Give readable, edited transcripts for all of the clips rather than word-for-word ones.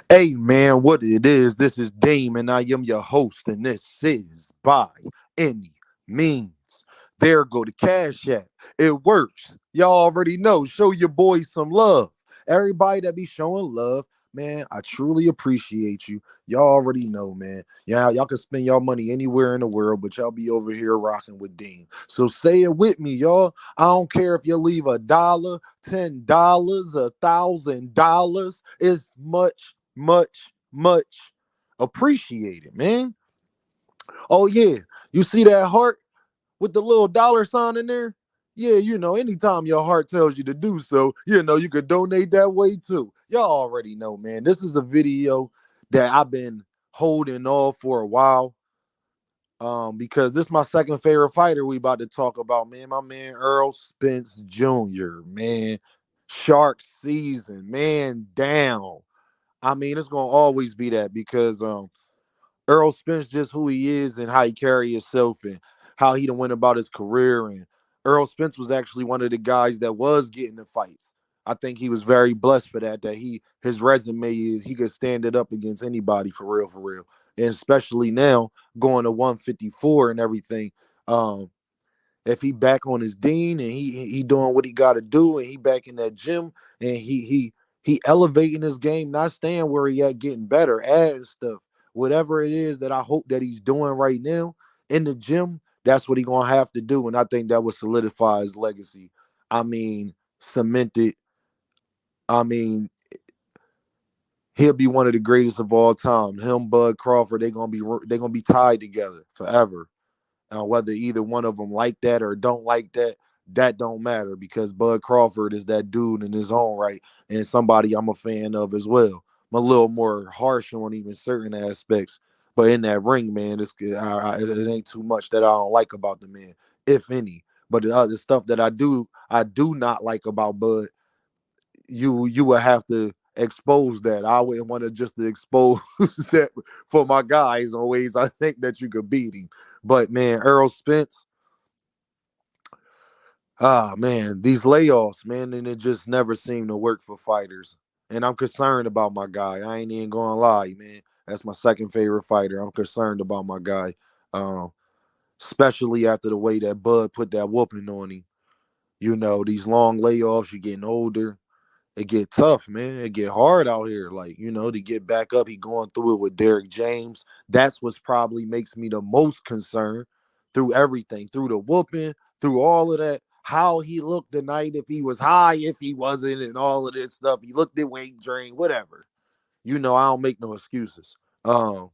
Hey man, what it is? This is Dame, and I am your host, and this is By Any Means. There go the Cash App. It works. Y'all already know. Show your boys some love. Everybody that be showing love, man, I truly appreciate you. Y'all already know, man. Yeah, y'all can spend y'all money anywhere in the world, but y'all be over here rocking with Dean. So say it with me, y'all. I don't care if you leave $1, $10, $1,000. It's much appreciated, man. Oh yeah, you see that heart with the little dollar sign in there? Yeah, anytime your heart tells you to do so, you could donate that way too. Y'all already know, man. This is a video that I've been holding off for a while. Because this is my second favorite fighter we about to talk about, man. My man Earl Spence Jr., man. Shark season, man down. I mean, it's gonna always be that because Earl Spence just who he is and how he carry himself and how he done went about his career. And Earl Spence was actually one of the guys that was getting the fights. I think he was very blessed for that. That his resume is he could stand it up against anybody for real, for real. And especially now going to 154 and everything. Um, if he back on his dean and he doing what he got to do and he back in that gym and he elevating his game, not staying where he at, getting better, adding stuff, whatever it is that I hope that he's doing right now in the gym. That's what he gonna have to do, and I think that would solidify his legacy. I mean, cement it. I mean, he'll be one of the greatest of all time. Him, Bud Crawford, they gonna be tied together forever. Whether either one of them like that or don't like that, that don't matter because Bud Crawford is that dude in his own right and somebody I'm a fan of as well. I'm a little more harsh on even certain aspects, but in that ring, man, it ain't too much that I don't like about the man, if any. But the other stuff that I do not like about Bud, you would have to expose that. I wouldn't want to just to expose that for my guys on ways I think that you could beat him. But man, Earl Spence, man, these layoffs, man, and it just never seemed to work for fighters. And I'm concerned about my guy. I ain't even gonna lie, man. That's my second favorite fighter. I'm concerned about my guy. Um, Especially after the way that Bud put that whooping on him. These long layoffs, you're getting older. It get tough, man. It get hard out here. Like, to get back up. He going through it with Derek James. That's what's probably makes me the most concerned through everything, through the whooping, through all of that. How he looked tonight, if he was high, if he wasn't, and all of this stuff. He looked at weight drain, whatever. I don't make no excuses. Um,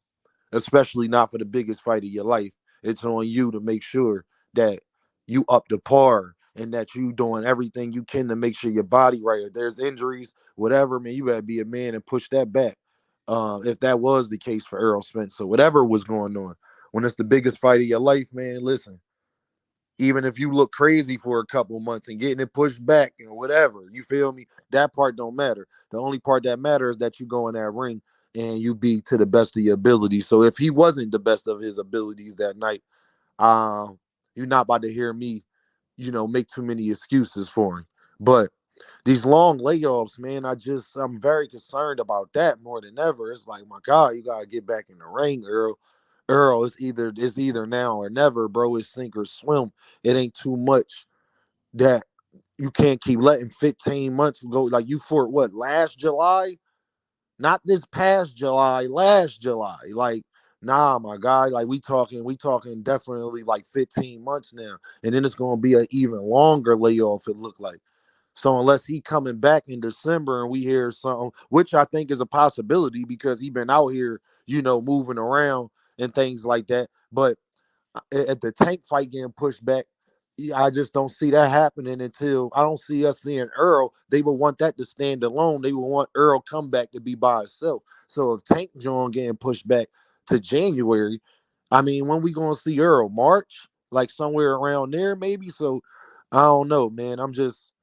Especially not for the biggest fight of your life. It's on you to make sure that you up to par and that you doing everything you can to make sure your body right. If there's injuries, whatever, man, you gotta be a man and push that back. If that was the case for Errol Spence, so whatever was going on, when it's the biggest fight of your life, man, listen. Even if you look crazy for a couple months and getting it pushed back and whatever, you feel me? That part don't matter. The only part that matters is that you go in that ring and you be to the best of your ability. So if he wasn't the best of his abilities that night, um, you're not about to hear me, make too many excuses for him. But these long layoffs, man, I'm very concerned about that more than ever. It's like, my God, you gotta get back in the ring, Earl. Earl, it's either now or never, bro. It's sink or swim. It ain't too much that you can't keep letting 15 months go. Like you fought what last July? Not this past July, last July. Like, nah, my guy. Like we talking definitely like 15 months now. And then it's gonna be an even longer layoff, it looked like. So unless he coming back in December and we hear something, which I think is a possibility because he been out here, moving around and things like that. But at the Tank fight getting pushed back, I just don't see that happening until I don't see us seeing Earl. They would want that to stand alone. They would want Earl comeback to be by himself. So if Tank John getting pushed back to January, I mean, when we gonna see Earl? March, like somewhere around there, maybe. So I don't know, man. I'm just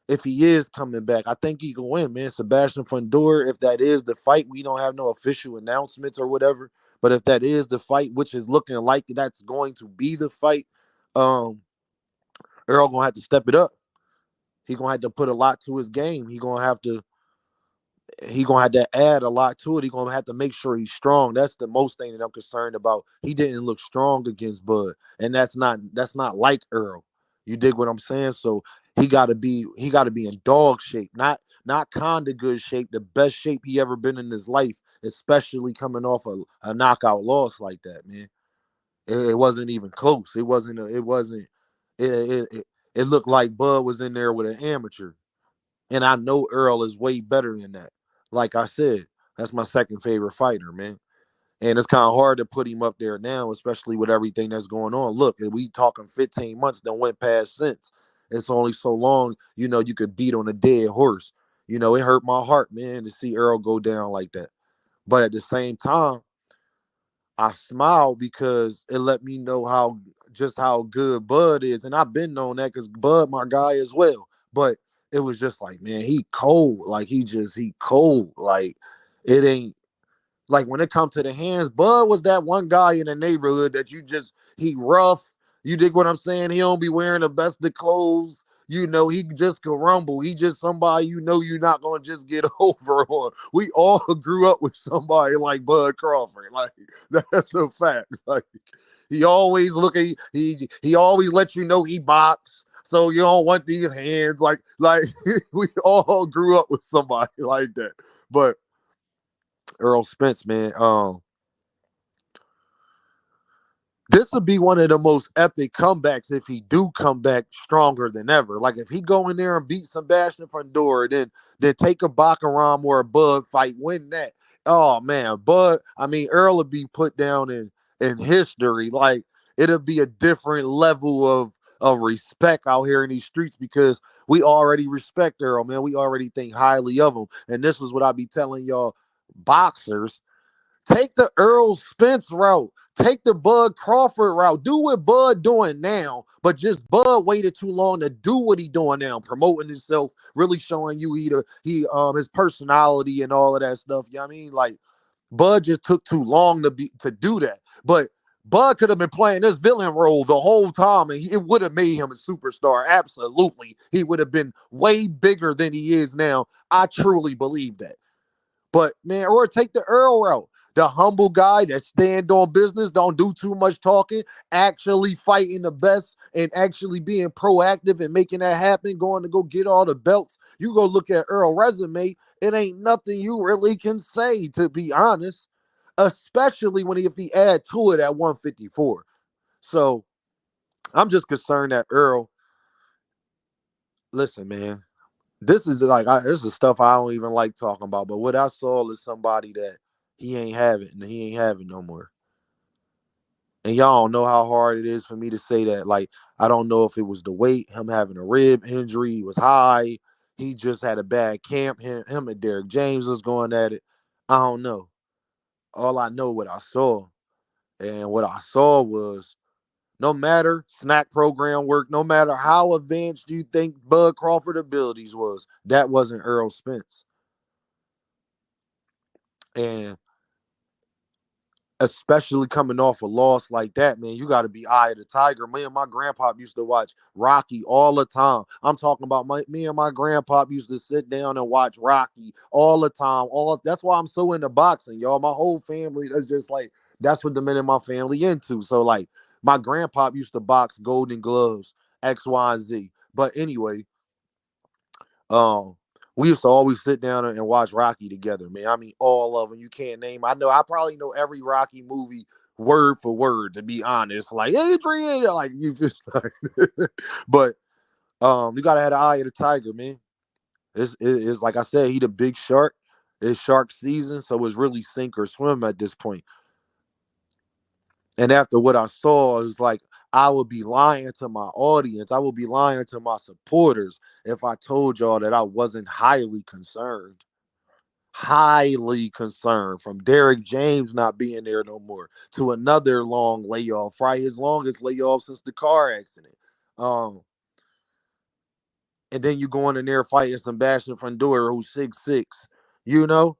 if he is coming back, I think he can win, man. Sebastian Fundora, if that is the fight, we don't have no official announcements or whatever. But if that is the fight, which is looking like that's going to be the fight, um, Earl gonna have to step it up. He gonna have to put a lot to his game. He gonna have to he gonna have to add a lot to it. He gonna have to make sure he's strong. That's the most thing that I'm concerned about. He didn't look strong against Bud, and that's not like Earl. You dig what I'm saying? So he gotta be in dog shape, not kinda good shape, the best shape he ever been in his life, especially coming off a knockout loss like that, man. It wasn't even close. It looked like Bud was in there with an amateur. And I know Earl is way better than that. Like I said, that's my second favorite fighter, man. And it's kind of hard to put him up there now, especially with everything that's going on. Look, we talking 15 months that went past since. It's only so long, you could beat on a dead horse. It hurt my heart, man, to see Earl go down like that. But at the same time, I smile because it let me know how good Bud is. And I've been knowing that because Bud, my guy as well. But it was just like, man, he cold. Like he cold. Like it ain't like when it comes to the hands, Bud was that one guy in the neighborhood that he rough. You dig what I'm saying? He don't be wearing the best of clothes. He just can rumble. He just somebody you're not gonna just get over on. We all grew up with somebody like Bud Crawford. Like that's a fact. Like he always he always let you know he box. So you don't want these hands. Like we all grew up with somebody like that. But Earl Spence, man. This would be one of the most epic comebacks if he do come back stronger than ever. Like if he go in there and beat Sebastian Fundora, then take a Baccarat or a Bud fight, win that. Oh man, Earl would be put down in history. Like it'll be a different level of respect out here in these streets because we already respect Earl, man. We already think highly of him. And this was what I be telling y'all boxers. Take the Errol Spence route. Take the Bud Crawford route. Do what Bud doing now, but just Bud waited too long to do what he doing now, promoting himself, really showing you his personality and all of that stuff. You know what I mean? Like Bud just took too long to do that. But Bud could have been playing this villain role the whole time, and it would have made him a superstar. Absolutely, he would have been way bigger than he is now. I truly believe that. But man, or take the Earl route. The humble guy that stand on business, don't do too much talking, actually fighting the best and actually being proactive and making that happen, going to go get all the belts. You go look at Earl resume, it ain't nothing you really can say, to be honest. Especially if he add to it at 154. So I'm just concerned that Earl, listen, man, this is stuff I don't even like talking about. But what I saw is somebody that he ain't having no more. And y'all don't know how hard it is for me to say that. Like I don't know if it was the weight, him having a rib injury, he was high, he just had a bad camp. Him and Derek James was going at it. I don't know. All I know what I saw, and what I saw was no matter snack program work, no matter how advanced you think Bud Crawford abilities was, that wasn't Earl Spence. And especially coming off a loss like that, man, you got to be eye of the tiger. Me and my grandpa used to watch Rocky all the time. I'm talking about me and my grandpa used to sit down and watch Rocky all the time. That's why I'm so into boxing, y'all. My whole family is just like that's what the men in my family into. So like my grandpa used to box Golden Gloves, X, Y, and Z. But anyway, um, we used to always sit down and watch Rocky together, man. I mean, all of them. You can't name. I probably know every Rocky movie word for word. To be honest, like Adrian, like you just like. But you gotta have the eye of the tiger, man. It's like I said, he the big shark. It's shark season, so it's really sink or swim at this point. And after what I saw, it was like I would be lying to my audience. I would be lying to my supporters if I told y'all that I wasn't highly concerned. Highly concerned from Derek James not being there no more to another long layoff, right? His longest layoff since the car accident. Um, and then you going in there fighting Sebastian Fundora, who's 6'6",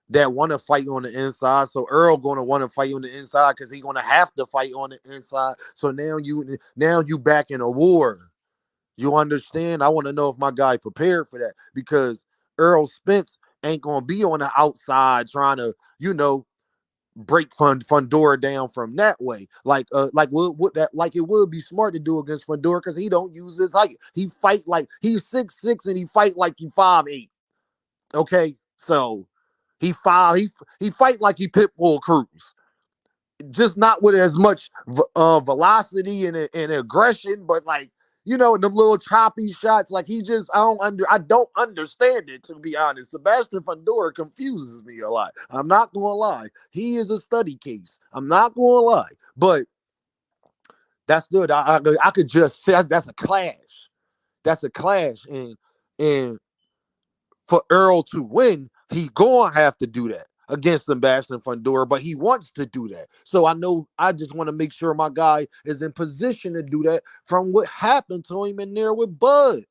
that want to fight on the inside. So Earl going to want to fight on the inside because he's going to have to fight on the inside. So now you back in a war. You understand? I want to know if my guy prepared for that because Earl Spence, ain't gonna be on the outside trying to, break Fundora down from that way. Like would that like it would be smart to do against Fundora because he don't use his height. He fight like he's 6'6" and he fight like he 5'8". Okay, so he fight like he Pitbull Cruz, just not with as much velocity and aggression, but like the little choppy shots. Like he just I don't understand it, to be honest. Sebastian Fundora confuses me a lot. I'm not gonna lie, he is a study case. I'm not gonna lie, but that's good. I could just say that's a clash. That's a clash, and for Errol to win, he gonna have to do that against Sebastian Fundora, but he wants to do that. So I just want to make sure my guy is in position to do that from what happened to him in there with Bud.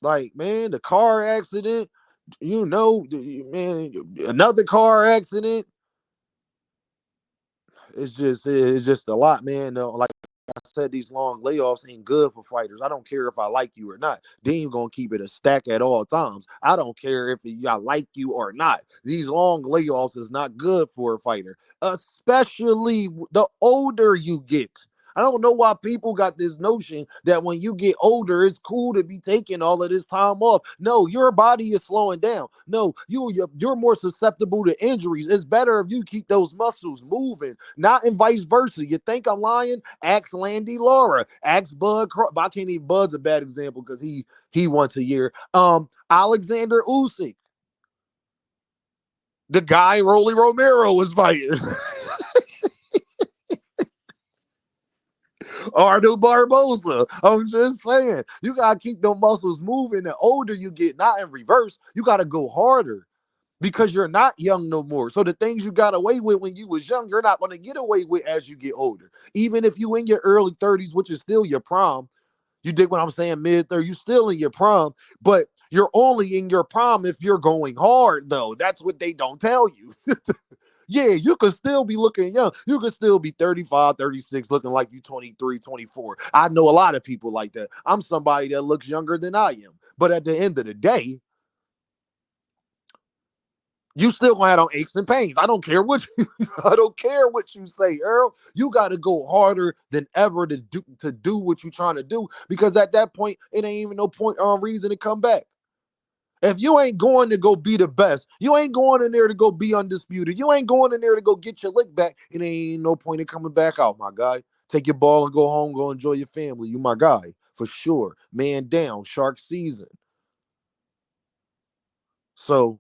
Like, man, the car accident, man, another car accident. It's just a lot, man. Like I said, these long layoffs ain't good for fighters. I don't care if I like you or not. They ain't gonna keep it a stack at all times. I don't care if I like you or not. These long layoffs is not good for a fighter, especially the older you get. I don't know why people got this notion that when you get older, it's cool to be taking all of this time off. No, your body is slowing down. No, you're more susceptible to injuries. It's better if you keep those muscles moving, not in vice versa. You think I'm lying? Ask Landy Laura. Ask Bud. I can't even. Bud's a bad example because he once a year. Alexander Usyk, the guy Rolly Romero was fighting. Ardo Barbosa. I'm just saying, you gotta keep those muscles moving. The older you get, not in reverse, you gotta go harder because you're not young no more. So the things you got away with when you was young, you're not gonna get away with as you get older. Even if you in your early 30s, which is still your prime, you dig what I'm saying? Mid-30s, you still in your prime, but you're only in your prime if you're going hard, though. That's what they don't tell you. Yeah, you could still be looking young. You could still be 35, 36, looking like you 23, 24. I know a lot of people like that. I'm somebody that looks younger than I am. But at the end of the day, you still gonna have on aches and pains. I don't care what I don't care what you say, Earl. You got to go harder than ever to do what you're trying to do, because at that point, it ain't even no point or reason to come back. If you ain't going to go be the best, you ain't going in there to go be undisputed. You ain't going in there to go get your lick back. It ain't no point in coming back out, my guy. Take your ball and go home. Go enjoy your family. You my guy for sure. Man down. Shark season. So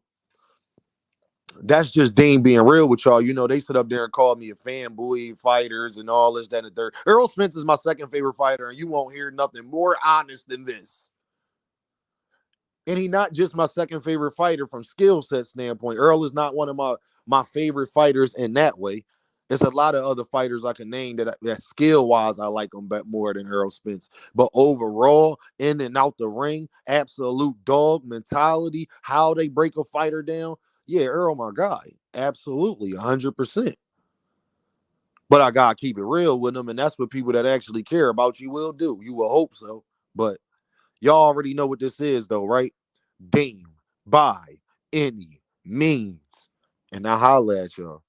that's just Dean being real with y'all. They sit up there and call me a fanboy, fighters, and all this, that, and the third. Errol Spence is my second favorite fighter, and you won't hear nothing more honest than this. And he not just my second favorite fighter from skill set standpoint. Earl is not one of my favorite fighters in that way. There's a lot of other fighters I can name that skill wise I like them more than Errol Spence. But overall, in and out the ring, absolute dog mentality, how they break a fighter down. Yeah, Earl, my guy, absolutely, 100%. But I gotta keep it real with them, and that's what people that actually care about you will do. You will hope so, but y'all already know what this is, though, right? Dame by any means. And I holla at y'all.